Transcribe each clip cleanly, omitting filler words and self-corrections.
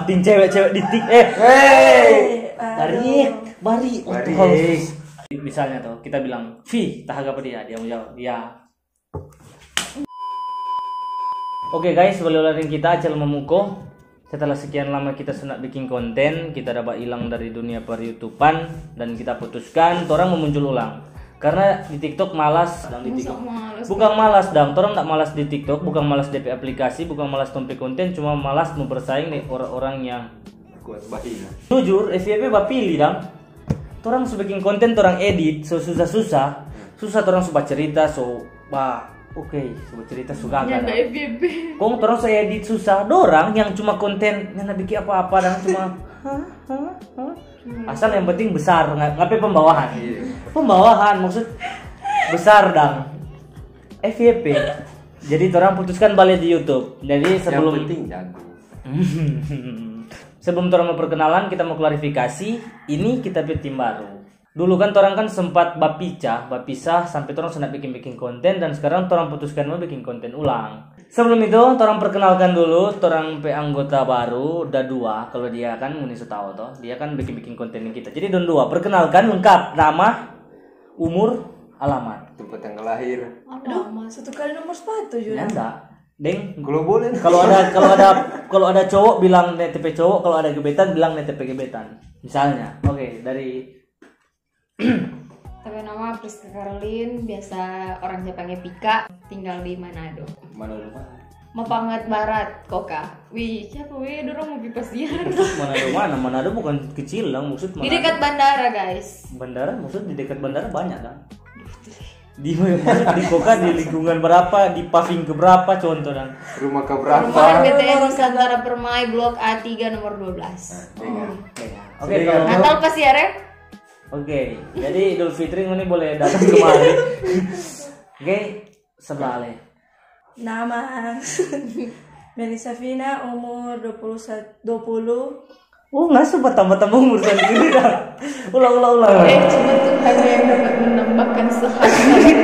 Tim cewek-cewek di tik bari. Misalnya tuh kita bilang Vi, tahaga apa dia mau jawab dia. Oke guys, balik lagi kita Acel Memuko. Setelah sekian lama kita senang bikin konten, kita dapat hilang dari dunia per YouTubean dan kita putuskan orang memuncul ulang. Karena di TikTok malas, dan di TikTok bukan malas dong, orang enggak malas di TikTok, bukan malas DP aplikasi, bukan malas tompe konten, cuma malas mau bersaing nih orang-orang yang kuat bahi. Jujur, FYP pilih dong. Orang sudah bikin konten, orang edit, susah orang suka cerita, oke, suka cerita suka kan. Nyanda FYP. Kong orang saya edit susah, dorang yang cuma konten, nyanda bikin apa-apa dan cuma asal yang penting besar, ngapain pembawahan. Pembawahan maksud besar dang. FYP. Jadi orang putuskan balik di YouTube. Jadi sebelum yang penting jago. Sebelum orang mau perkenalan, kita mau klarifikasi. Ini kita tim baru. Dulu kan orang kan sempat bapisah sampai orang senang bikin konten dan sekarang orang putuskan mau bikin konten ulang. Sebelum itu, orang perkenalkan dulu, orang anggota baru, udah 2. Kalau dia kan Muni tahu toh, dia kan bikin konten kita. Jadi don 2. Perkenalkan lengkap, nama, umur, alamat. Tempat tanggal lahir. Nama, 1 kali nomor sepatu juga. Enggak. Deng, kalau boleh. Kalau ada cowok bilang NTP cowok, kalau ada gebetan bilang NTP gebetan. Misalnya. Oke, dari Tapi nama Priska Caroline, biasa orang Jepangnya Pika, tinggal di Manado. Manado mana? Mapangat Barat, Koka. Wih, siapa wih? Dorong mau pipas siar. Manado mana? Manado bukan kecil lah, maksud Manado. Di dekat bandara, guys. Bandara, maksud di dekat bandara banyak kan? Di Koka di lingkungan berapa, di paving ke berapa contoh dan rumah ke berapa? Perumahan BTN Nusantara Permai Blok A3 nomor 12. Oke, kalau Natal pas ya, Re? Oke, jadi Idul Fitri ini boleh datang kemari. Oke, sebelah Ale. Nama Melisa Vina, umur 20. Oh, nggak sempat tambah-tambah umur sendiri dah. Ulang. Cuma Tuhan yang dapat menambahkan sehari.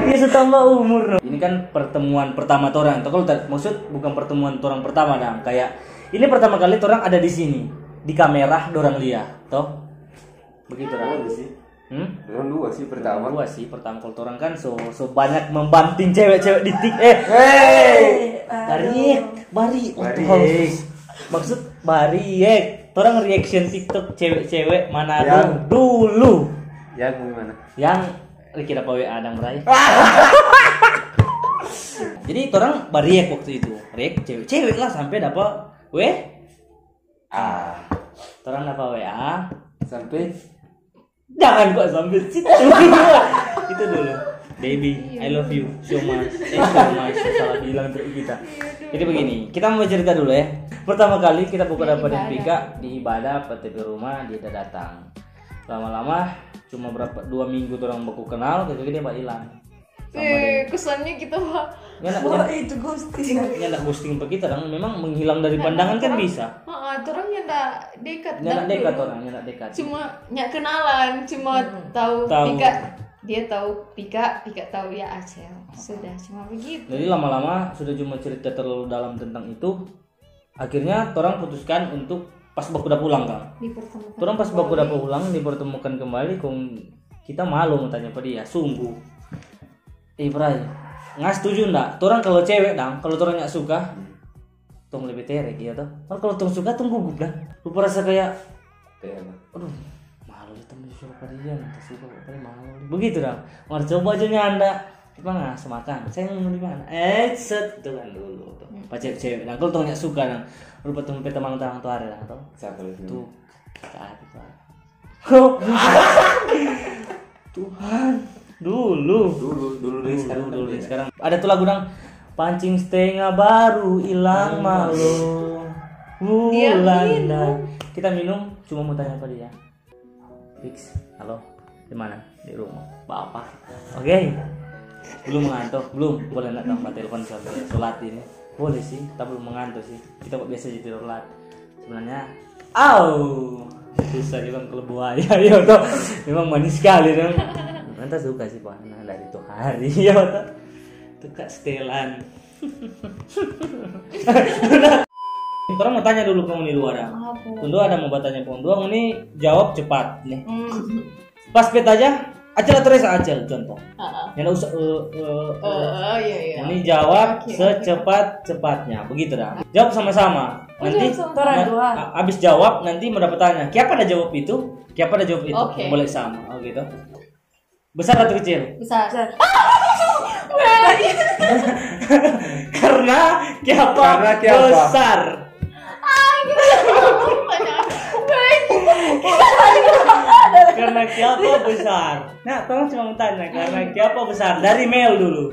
Dia setambah umur. Ini kan pertemuan pertama orang. Kalau maksud bukan pertemuan orang pertama dah. Kayak ini pertama kali orang ada di sini di kamera dorang lihat, toh. Begitu dah. sih. Orang 2 sih pertama. Pertama kalau orang kan so banyak membanting cewek-cewek di tik. Bari. Maksud bariek. Orang reaction TikTok cewek-cewek Manado dulu. Yang gimana? Yang kira apa WA adang berai. Jadi orang bariek waktu itu. Reak cewek-cewek lah sampai dapat orang dapat WA sampai jangan kok sampai situ. Itu dulu. Baby, I love you so much. Salah bilang untuk kita. Jadi begini, kita mau cerita dulu ya. Pertama kali kita buka dapat Pika di ibadah PTP rumah, dia udah datang. Lama-lama cuma 2 minggu orang baku kenal, gitu dia hilang. Kesannya kita itu ghosting. Nyandak ghosting ke kita, memang menghilang dari pandangan kan bisa. Orang nyandak dekat. Nyandak dekat. Cuma nyak kenalan, cuma tahu Pika. Dia tahu Pika tahu ya Acel. Sudah cuma begitu. Jadi lama-lama sudah cuma cerita terlalu dalam tentang itu. Akhirnya orang putuskan untuk pas baku udah pulang kan. Orang pas baku udah pulang dipertemukan kembali. Kita malu mau tanya pada dia. Sungguh. Bray, nggak setuju ndak? Orang kalau cewek dong, kalau orang nggak suka, tong lebih terek ya toh. Kalau tong suka tong gugup dah. Lupa rasa kayak, aduh. Temen suka dia, nanti suka paling malu. Begitu dah. Mau coba aja nyanda. Gimana semakan? Saya mau di mana? Set itu kan dulu tuh. Pacar cewek. Nah, kalau tanya suka nah. Rupa tuh peta mang-tang tuh ada tuh. Siapa itu? Tuh. Tuhan. Dulu sekarang. Ada tuh lagu dang pancing setengah baru hilang malu. Bulan. Kita minum cuma mau tanya apa dia. Fix, halo, di mana? Di rumah, bapak. Oke. Belum mengantuk, belum. Boleh nggak tambah telepon sampai sholat ini? Boleh sih, kita belum mengantuk sih. Kita kok biasa jadi sholat. Sebenarnya, susah juga kalau buaya ya toh. Memang manis sekali dong. Nanti suka sih Pak, dari itu hari ya toh. Itu Kak setelan. Orang mau tanya dulu kamu nih luar ada. Tunggu ada mau bertanya pun dua ini jawab cepat nih. Pas pet aja, acel terus acel contoh. Yang usah iya. Ini jawab secepat-cepatnya, begitu dah. Jawab sama-sama. Nanti habis jawab nanti mau dapat tanya. Siapa ada jawab itu? Siapa ada jawab itu? Okay. Boleh sama, oh gitu. Besar atau kecil? Besar. Karena siapa besar? Karena siapa besar? Nah, tolong cuma tanya karena siapa besar dari Mel dulu.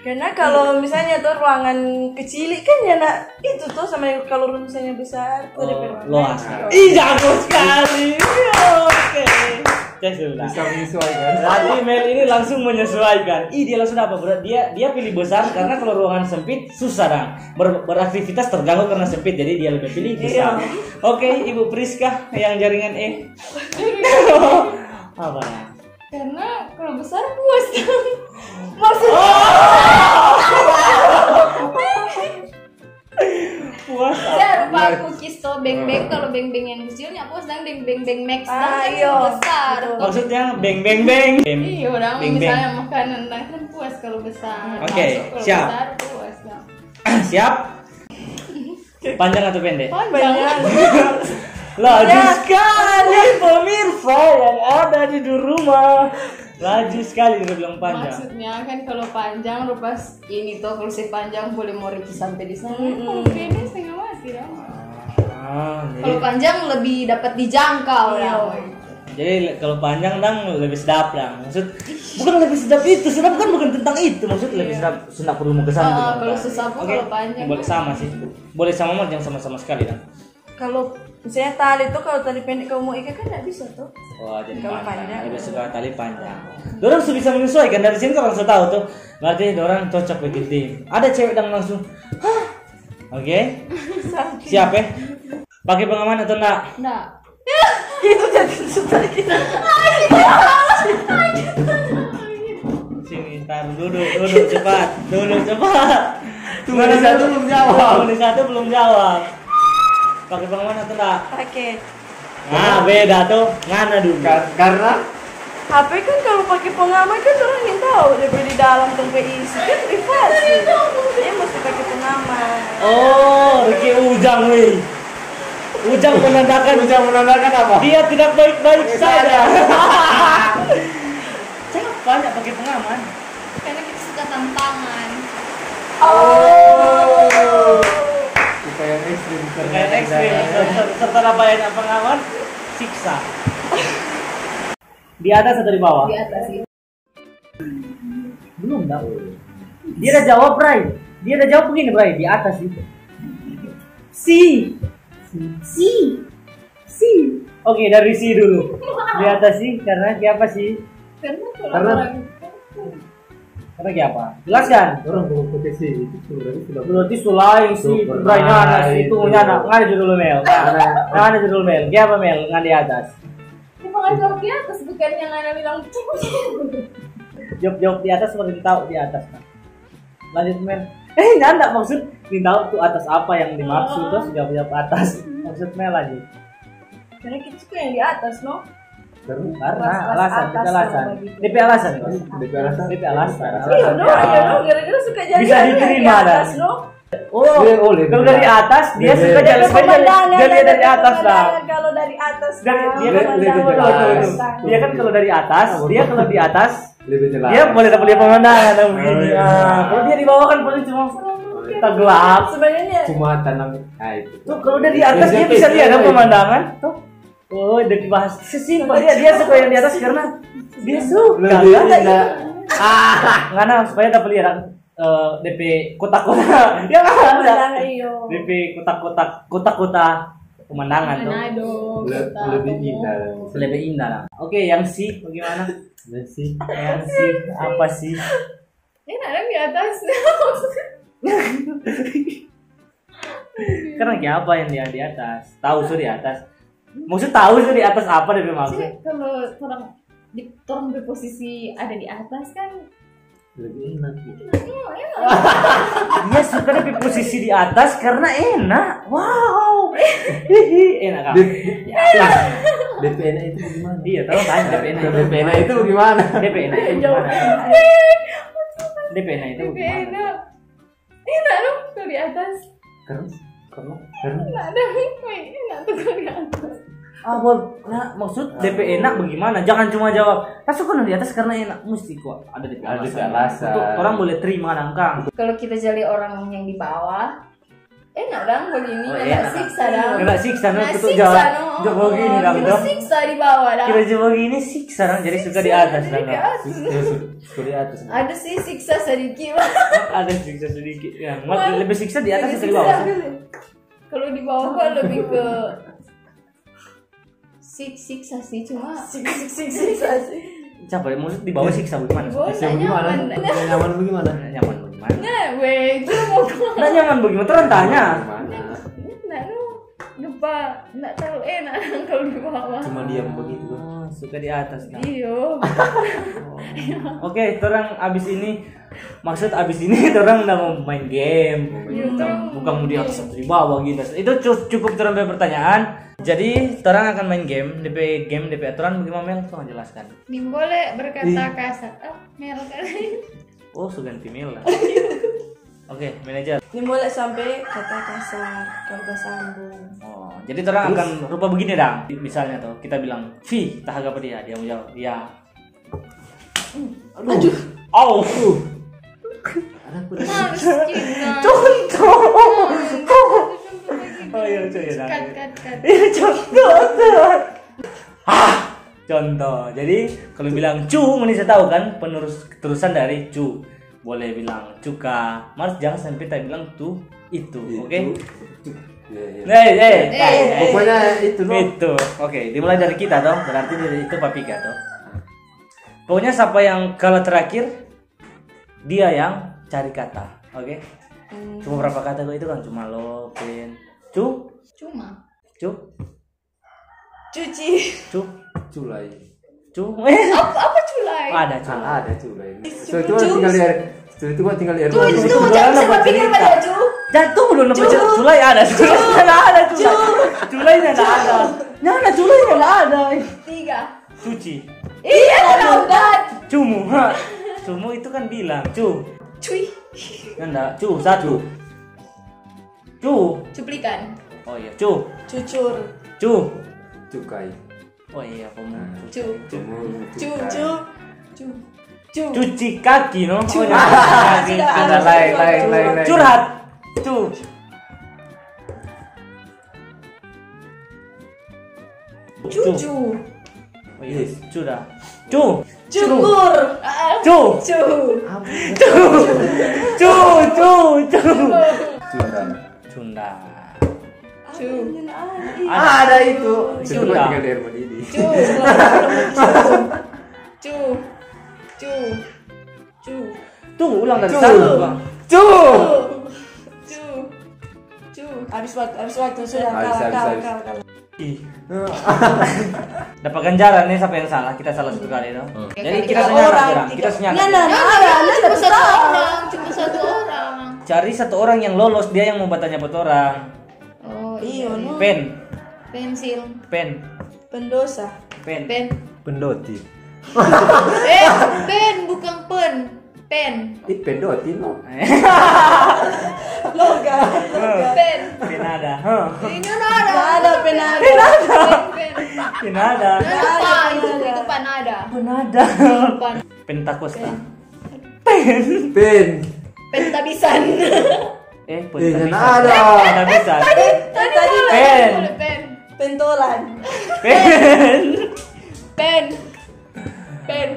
Karena kalau misalnya tuh ruangan kecil kan ya nak itu tuh sama kalau misalnya besar tuh luas. Ih jago sekali. Oke. Bisa menyesuaikan. Berarti Mel ini langsung menyesuaikan. Ih dia langsung apa? Dia pilih besar karena kalau ruangan sempit susah dong. Beraktivitas terganggu karena sempit jadi dia lebih pilih besar. Oke, Ibu Priska yang jaringan E. Apa ya? Karena kalau besar puas kan. maksudnya Puas. Saya rupa aku kisto beng-beng kalau beng-beng yang kecilnya puas dan beng-beng max dan iya. besar. Maksudnya beng beng beng. Iya, orang Beng, misalnya makanan kan puas kalau besar. Oke, Masuk kalau siap. Besar puas lah. Siap? Panjang atau pendek? Panjang. Laju sekali pemirsa yang ada di rumah. Laju sekali dia bilang panjang. Maksudnya kan kalau panjang rupa ini tuh kalau panjang boleh mau reach sampai di sana. Kalau pendek setengah mati dong. Kalau panjang lebih dapat dijangkau lah. Jadi kalau panjang dang lebih sedap lah. Bukan lebih sedap itu, sedap kan bukan tentang itu. Maksud lebih sedap perlu mau kesan. Kalau susah pun kalau panjang. Boleh sama sih. Boleh sama mau jangan sama-sama sekali dang. kalau misalnya tali tuh kalau tali pendek kamu mau ikat kan nggak bisa tuh. Wah jadi Kalau panjang. panjang. Lebih suka tali panjang. Dorang sudah bisa menyesuaikan dari sini orang sudah tahu tuh. Berarti dorang cocok begitu. Ada cewek yang langsung, hah? Oke. Siap ya? Pakai pengaman atau enggak? Enggak. Itu jadi susah kita. Sini, taruh duduk cepat. Tunggu di satu belum jawab. Tunggu di satu belum jawab. Pakai pengaman atau enggak? Pakai. Nah, beda tuh. Ngana dulu. Karena HP kan kalau pakai pengaman kan orang yang tahu dia di dalam tempat isi kan privasi. Dia mesti pakai pengaman. Oh, Ricky Ujang weh. Ujang menandakan apa? dia tidak baik-baik saja. Jangan banyak pakai pengaman. Karena kita suka tantangan. Oh. Kita yang ekstrim. Kayak ekstrim. Setelah banyak pengaman, siksa. Di atas atau di bawah? Di atas itu. Belum dah. Dia udah jawab, Bray. Dia udah jawab begini, Bray. Di atas itu. Si. Oke, dari si dulu. Di atas sih, karena siapa sih? Karena Karena siapa? Jelaskan. Orang bawa potensi itu sudah. Berarti sulai si Bray anak itu nyana. Nggak ada judul Mel. Nggak ada judul Mel. Siapa Mel? Nggak di atas. Bukan jawab di atas, bukan yang ada bilang Jawab di atas seperti tahu di atas kan. Lanjut Mel. Nggak maksud tahu tuh atas apa yang dimaksud terus jawab atas. Maksud Mel lanjut. Karena kita suka yang di atas, no? Karena alasan. DP alasan. Iya, no, gara-gara suka jalan Bisa diterima di atas, dan. no? Oh, kalau dari atas dia suka jalan dia dari atas lah. Kalau dari atas, Dia kan kalau dari atas, Lebih jelas. dia boleh dapat lihat pemandangan begini. Kalau dia di bawah kan paling cuma gelap. Sebenarnya Cuma tanam itu. Tuh kalau dari atas dia bisa lihat pemandangan. Tuh. Oh, udah dibahas. Sesimpel dia suka yang di atas karena dia suka. Ngana supaya dapat lihat DP kotak-kotak. Ya kan? DP kotak-kotak pemandangan tuh. Lebih indah lah. Oke, yang si bagaimana? Yang si apa sih? ini ada di atas. Karena siapa yang dia di atas? Tahu sudah di atas. Maksud tahu sudah di atas apa dia maksud? Jadi kalau orang di posisi ada di atas kan Lebih enak gitu. Dia suka di posisi di atas karena enak. Wow. Enak kan? DP enak itu gimana? Iya, tahu kan DP enak. DP enak itu gimana? DP enak itu gimana? DP enak itu gimana? Enak dong kalau di atas. Karena Enak dong, enak tuh kalau di atas. Nah, maksud DP enak bagaimana? Jangan cuma jawab suka di atas karena enak. Mesti kok ada DP alasan. Untuk orang boleh terima nangkang. Kalau kita jali orang yang di bawah, enak dong begini, Oh, enak siksa dong. Enak siksa dong, itu siksa jawab. dong. Coba gini dong. Kita siksa di bawah dong. Kita coba gini siksa dong, jadi suka di atas dong. suka di atas. Ada sih siksa sedikit. Ada siksa sedikit. Ya, lebih siksa di atas atau di bawah? Kalau di bawah kan lebih ke siksa sih, cuma siksa sih. Siapa ya? Maksud di bawah siksa bagaimana? di bawah Siksa nggak bagaimana? nyaman. Nyaman bagaimana? Nyaman bagaimana? Nah, weh, itu mau Nggak nyaman bagaimana? Terus tanya. Gimana? Nah, lu lupa, nggak terlalu enak kalau di bawah. Cuma diam begitu. Oh, suka di atas kan? Iyo. Oke, orang abis ini abis ini orang udah mau main game, bukan mau di atas atau di bawah gitu. Itu cukup orang punya pertanyaan. Jadi orang akan main game, DP aturan bagaimana Mel? Tolong jelaskan. Boleh berkata kasar. Mel kali. Oh, sudah ganti Mel lah. Oke, manajer. Ini boleh sampai kata kasar kalau bersambung. Oh, jadi orang akan rupa begini dong. Misalnya tuh kita bilang, "Vi, tahaga apa dia?" Dia mau jawab, "Ya." Aduh. Oh. Harus kita. Contoh. Oh iya, coba. Kat. Iya, contoh. Contoh. Jadi kalau bilang cu, mana saya tahu kan terusan dari cu. Boleh bilang cuka. Mas jangan sampai tak bilang tuh itu, oke? Pokoknya itu loh. Itu. Oke, dimulai dari kita toh. Berarti dari itu Papika toh. Pokoknya siapa yang kalah terakhir dia yang cari kata. Oke? Cuma berapa kata itu kan cuma lo, pen, cu, Cuma. cu, Cuci. cu, Culai. cu. Apa culai? Ada cu. Ada culai. So itu tinggal di air. Itu kan tinggal di air. Itu jangan sama pikir pada cu. Jatuh belum dapat culai ada. Culai ada culai. Culai ada. Nyana culai ada. 3. Cuci. Iya, udah. Cumu. Cumu itu kan bilang cu. Cuy. Enggak, cu satu. Cu. Cuplikan. Oh iya, cu. Cucur. Cu. Cukai. Oh iya, kamu. Cu. Cu. Cuci kaki no. Oh ya. Ada lain. Curhat. Cu. Cucu. Oh iya, sudah. Cu. Cukur. Cu. Cu. Cu. Cunda. Cunda. Ada itu. Itu Cunda. kan tinggal di air mendidih. Tuh ulang dari satu, Bang. Habis waktu sudah Habis. kalah. Ih. Dapat ganjaran nih siapa yang salah? Kita salah satu kali dong. Jadi kita senyap. Kita senyap. Cuma satu orang. Cari satu orang yang lolos, dia yang mau bertanya buat orang. Oh Iya, no. Pen. Pensil. Pen. Pendosa. Pen. Pen. Pendoti. Pen bukan pen. Pen. Pendoti no. Loga. Pen. Pen ada. Ini ada. Ada penada. Pen. Pen ada. Pan itu pan ada. Pen ada. Pan. Pentakosta. Pen. Pentabisan. Pentabisan. ada. Pentabisan. Tadi Pen. Pen. pentolan. Pen. Pen. Pen.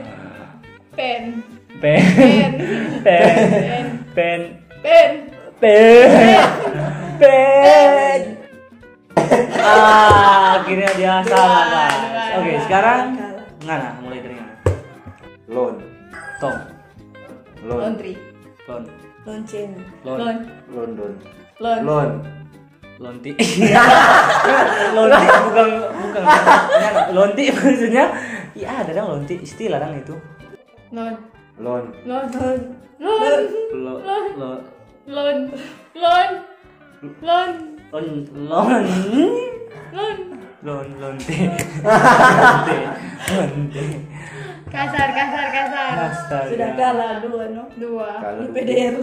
Pen. Pen. Pen. Pen. Pen. Pen. Pen. Akhirnya dia salah guys. Oke, sekarang Ngana mulai dari mana? Lon. Tom. Laundry. Lon. Lonceng. Lon. London. Lon. Lon. Lonti. Lonti bukan. Lonti maksudnya. Iya ada dong lonti istilah dong itu. Lon. Lon. Lon. Lo Lon. lo Lon. Lon. Lon. lon Lon. lonte. Kasar. Astaga. Sudah kalah 2 no. 2. Kalau Di PDR.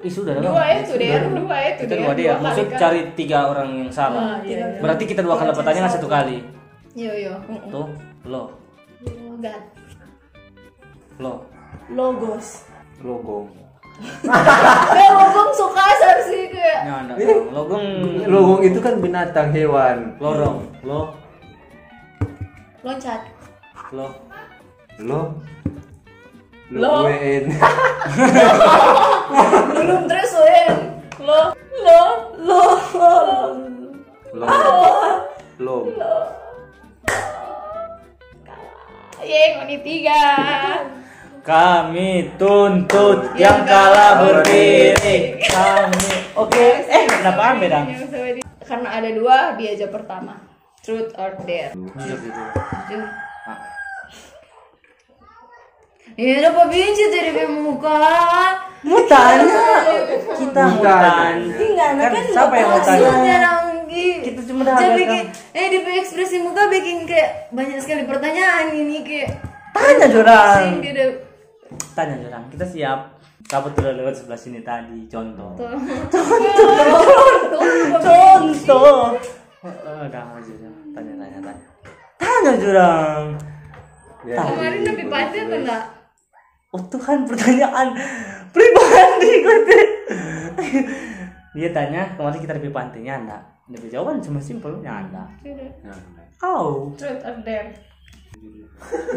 Sudah 2 itu der. 2 itu Kita 2 dia. Maksud cari 3 orang yang sama. Iya. Berarti kita 2 kali pertanyaan 1 kali. Yo. Tuh, lo. Gat. Lo. Logos. Logong. Logong suka kasar sih kayak. Ya, enggak. Logong. Logong itu kan binatang hewan. Lorong. Lo. Loncat. Lo. Lo. Lo. WN. Belum terus Wen. Lo. Lo. Yang ini 3. Kami tuntut yang kalah berdiri. Kami. Oke. Kenapa beda? Karena ada 2, dia aja pertama. Truth or dare. Jujur. Jujur. Ini apa binci dari muka? Mau tanya. Kita mau tanya. Enggak, Kan kan siapa yang mau tanya? Maksudnya Ranggi. Kita cuma dah bikin, di ekspresi muka bikin kayak banyak sekali pertanyaan ini kayak. Tanya jurang. Dia udah Tanya jurang. Kita siap. Kamu sudah lewat sebelah sini tadi. Contoh. Contoh. Udah aja. Tanya. Tanya jurang. kemarin lebih pasti atau enggak? Oh Tuhan, pertanyaan pribadi gue. Dia tanya kemarin kita lebih pantinya enggak? Lebih jawaban cuma simpel nyanda. Oh. Truth or dare?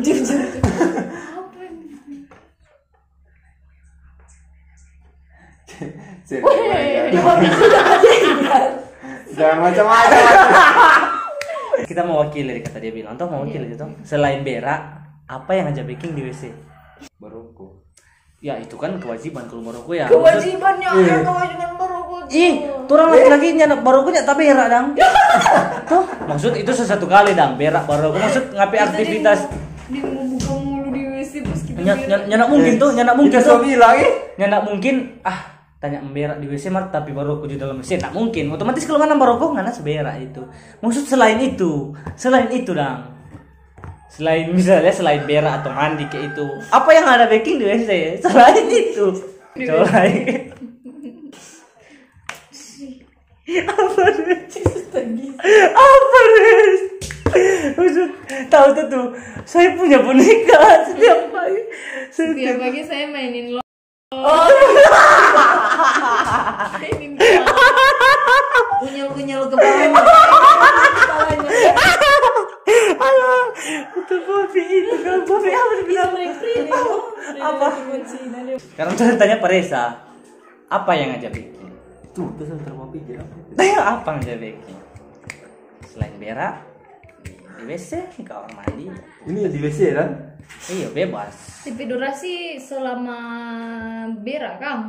Jujur. Apa ini? Jangan macam-macam. Kita mewakili kata dia bilang, toh mewakili itu. Selain berak, apa yang aja baking di WC? Baroko. Ya itu kan kewajiban kalau baroko ya. Kewajibannya kewajiban merokok. Turang lagi nyanak barokonya tapi berak dang. Tuh, maksud itu sesuatu kali dang berak baroko. Maksud ngapain aktivitas? Dia mau buka mulu di WC pas kita Nyanak mungkin tuh, nyanak mungkin Kita tuh. bilang Nyanak mungkin tanya berak di WC mar tapi baroko di dalam WC tak mungkin. Otomatis kalau mana baroko ngana seberak itu. Maksud selain itu dang. Selain berak atau mandi kayak itu, apa yang ada baking di WC selain itu? Selain apa res? Maksud tahu tuh saya punya boneka setiap pagi saya mainin lo. Unyel kepalanya. Alah, betul Bobi itu kan Bobi apa dibilang apa? Sekarang saya tanya Paresa, apa yang ngajak baking? tuh sebentar mau pikir apa? Tanya apa yang ngajak baking? Selain berak di WC, di kamar mandi. Ini di WC kan? Iya bebas. Tapi durasi selama berak Kang.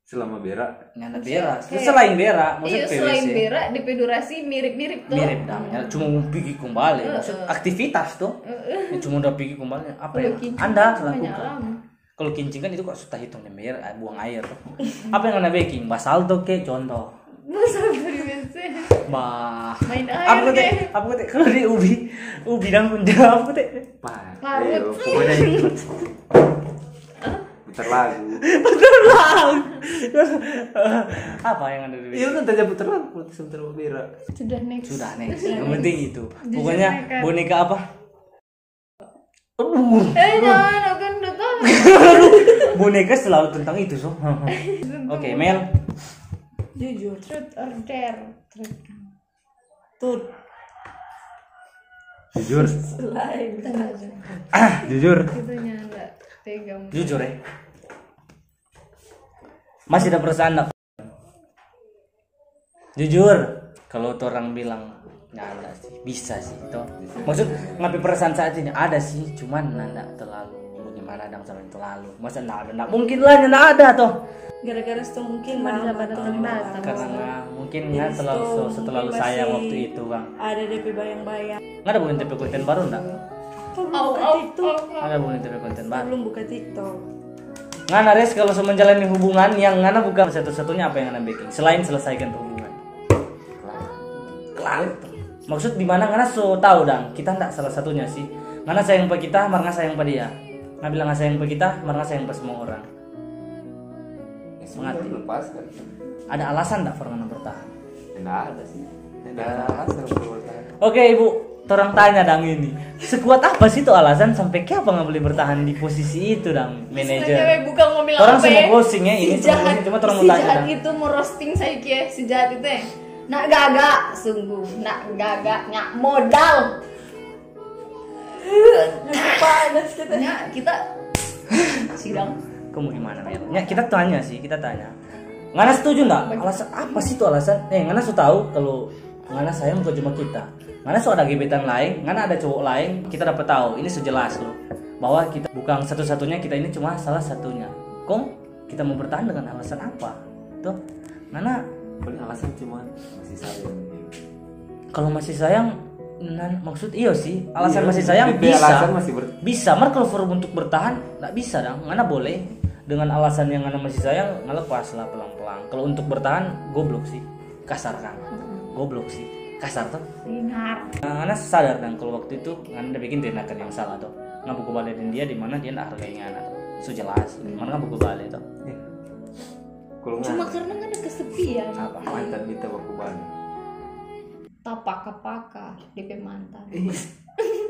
Selama berak. Nyana berak. Selain berak, maksud Iya PWC. selain berak di durasi mirip-mirip tuh. Mirip dah, cuma mau pergi kembali. Maksud aktivitas tuh. Cuma udah pergi kembali. Apa yang Anda lakukan? Kalau kincing kan itu kok sudah hitungnya buang air. Apa yang Anda baking? Basal tuh kayak contoh. Basal dari WC. Main air. Apa kata? Kalau di ubi dan punjab apa kata? Parut. Pokoknya itu. Putar lagu. Apa yang Anda baking? Iya kan tanya putar lagu, sebentar mau berak. Sudah next. Yang penting itu. Pokoknya boneka apa? Jangan akan datang. Boneka selalu tentang itu so. Oke, Mel. Jujur. Truth or dare? Tuh. Jujur. Selain. Jujur. Kitanya enggak pegang. Jujur ya. Masih ada perasaan enggak? Jujur. Kalau orang bilang nggak sih, bisa sih toh. Maksud ngapain perasaan saat ini ada sih, cuman nggak terlalu gimana dong sama itu lalu. Masa nggak ada, mungkin lah nggak ada toh. Gara-gara itu mungkin Mana lama dapat tuh. datang. Karena mungkin nggak terlalu sayang waktu itu bang. Ada DP bayang-bayang. Nggak ada bukan TP konten baru nggak? Belum buka TikTok. Ada bukan TP konten baru. Belum buka TikTok. Ngana res kalau menjalani hubungan yang ngana bukan satu-satunya, apa yang ngana bikin selain selesaikan hubungan? Kelar. Maksud di mana ngana so tahu dang, kita ndak salah satunya sih. Ngana sayang pada kita, marga sayang pada dia. Ngana bilang sayang pada kita, marga sayang pada semua orang. Mengerti lepas kan. Ada alasan ndak for ngana bertahan? Tidak ada sih. Tidak ada alasan untuk bertahan. Oke ibu, orang tanya dang ini. Sekuat apa sih itu alasan sampai kayak apa nggak boleh bertahan di posisi itu dang, manajer? Bukan mau bilang Orang apa semua ya? closing ya ini, cuma orang mau si tanya jahat dang. itu mau roasting saya kia, si jahat itu ya. Nak gagak, sungguh nak gagak, nyak modal. Panas kita. Nyak kita sidang. Kamu gimana Mel? Ya, kita tanya sih, kita tanya. Ngana setuju nggak? Alasan apa sih itu alasan? Ngana so tahu kalau Ngana sayang bukan cuma kita. Ngana so ada gebetan lain, Ngana ada cowok lain, kita dapat tahu. Ini sejelas loh bahwa kita bukan satu-satunya, kita ini cuma salah satunya. Kong kita mau bertahan dengan alasan apa? Tuh, Ngana Paling alasan cuma masih sayang. kalau masih sayang, maksud iyo sih. Alasan Iya, masih sayang tapi bisa. alasan masih Bisa, mar kalau untuk bertahan nggak bisa dong. Ngana boleh dengan alasan yang Ngana masih sayang, Ngana lepas lah pelan-pelan. Kalau untuk bertahan, goblok sih, kasar kan? Goblok sih, kasar tuh. Benar. Ngana sadar kan kalau waktu itu Ngana udah bikin tindakan yang salah tuh. Ngana buku balerin dia di mana dia nggak hargai Ngana tuh. So jelas, mana Ngana buku balik tuh. Cuma karena nggak ada kesepian. apa mantan kita baku balik. Tapaka-paka DP mantan.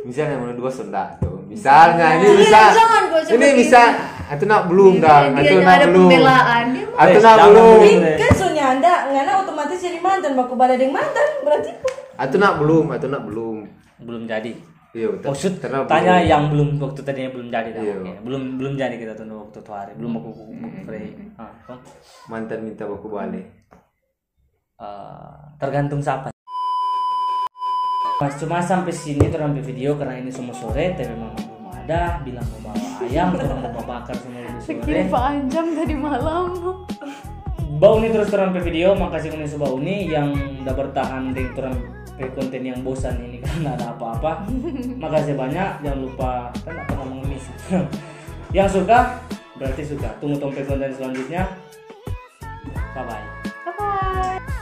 Misalnya mana dua sonda tuh. Misalnya ini bisa. Jangan gua coba Ini gitu. bisa. Atau nak belum dah. Dia Atau nggak nak ada belum. pembelaan. Dia mah Atau nak Jangan belum. dulu. Kan soalnya anda ngana otomatis jadi mantan, baku balik dengan mantan berarti. Atau nak belum. Atau nak belum. Belum jadi. Iya. Maksud karena tanya belum. yang belum waktu tadinya belum jadi dah. Iya. Oke. Belum jadi kita tunda waktu tuh hari. Belum aku free. Kong. Mantan minta baku balik. Tergantung siapa. Mas cuma sampai sini terambil video karena ini semua sore, tapi memang belum ada. Bilang mau bawa ayam, orang mau bakar semua di sore. sekian panjang tadi malam. Bau ini terus terambil video, makasih uni Subah Uni yang udah bertahan di konten yang bosan ini karena ada apa-apa. Makasih banyak, jangan lupa kan apa pernah mengemis. Yang suka berarti suka. Tunggu konten selanjutnya. Bye bye. Bye bye.